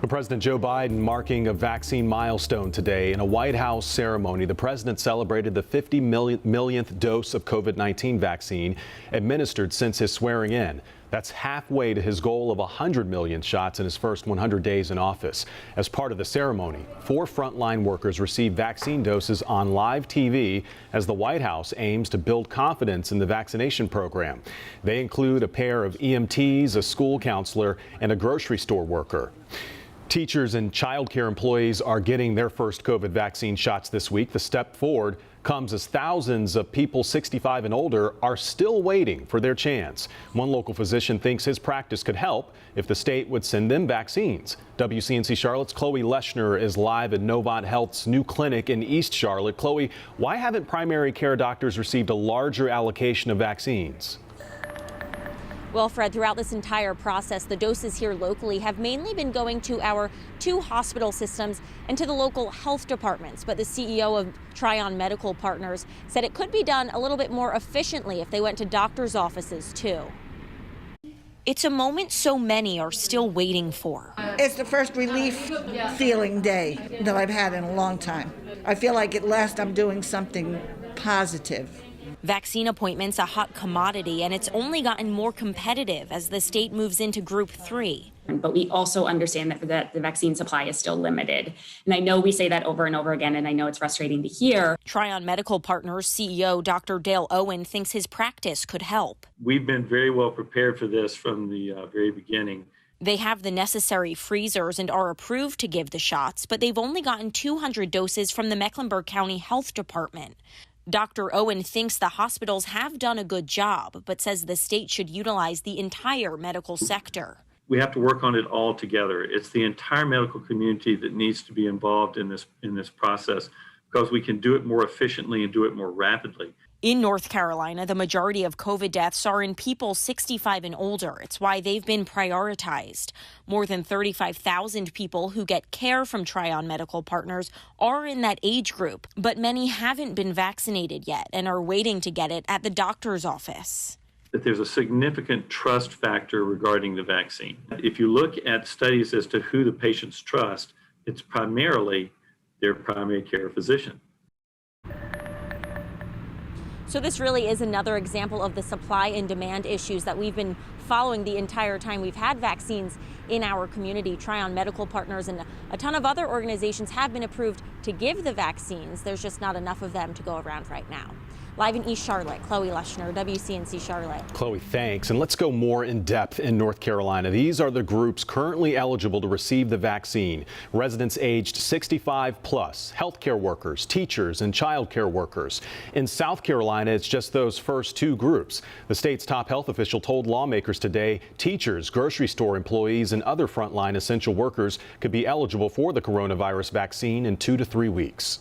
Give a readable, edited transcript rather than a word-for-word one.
President Joe Biden marking a vaccine milestone today. In a White House ceremony, the president celebrated the 50 millionth dose of COVID-19 vaccine administered since his swearing in. That's halfway to his goal of 100 million shots in his first 100 days in office. As part of the ceremony, 4 frontline workers received vaccine doses on live TV as the White House aims to build confidence in the vaccination program. They include a pair of EMTs, a school counselor, and a grocery store worker. Teachers and child care employees are getting their first COVID vaccine shots this week. The step forward comes as thousands of people 65 and older are still waiting for their chance. One local physician thinks his practice could help if the state would send them vaccines. WCNC Charlotte's Chloe Leshner is live at Novant Health's new clinic in East Charlotte. Chloe, why haven't primary care doctors received a larger allocation of vaccines? Well, Fred, throughout this entire process, the doses here locally have mainly been going to our 2 hospital systems and to the local health departments. But the CEO of Tryon Medical Partners said it could be done a little bit more efficiently if they went to doctors' offices, too. It's a moment so many are still waiting for. It's the first relief feeling day that I've had in a long time. I feel like at last I'm doing something positive. Vaccine appointments a hot commodity, and it's only gotten more competitive as the state moves into Group 3. But we also understand that the vaccine supply is still limited. And I know we say that over and over again, and I know it's frustrating to hear. Tryon Medical Partners CEO Dr. Dale Owen thinks his practice could help. We've been very well prepared for this from the very beginning. They have the necessary freezers and are approved to give the shots, but they've only gotten 200 doses from the Mecklenburg County Health Department. Dr. Owen thinks the hospitals have done a good job, but says the state should utilize the entire medical sector. We have to work on it all together. It's the entire medical community that needs to be involved in this process, because we can do it more efficiently and do it more rapidly. In North Carolina, the majority of COVID deaths are in people 65 and older. It's why they've been prioritized. More than 35,000 people who get care from Tryon Medical Partners are in that age group, but many haven't been vaccinated yet and are waiting to get it at the doctor's office. That there's a significant trust factor regarding the vaccine. If you look at studies as to who the patients trust, it's primarily their primary care physician. So this really is another example of the supply and demand issues that we've been following the entire time we've had vaccines in our community. Tryon Medical Partners and a ton of other organizations have been approved to give the vaccines. There's just not enough of them to go around right now. Live in East Charlotte, Chloe Leshner, WCNC Charlotte. Chloe, thanks. And let's go more in depth in North Carolina. These are the groups currently eligible to receive the vaccine. Residents aged 65 plus, healthcare workers, teachers, and child care workers. In South Carolina, it's just those first 2 groups. The state's top health official told lawmakers today teachers, grocery store employees, and other frontline essential workers could be eligible for the coronavirus vaccine in 2 to 3 weeks.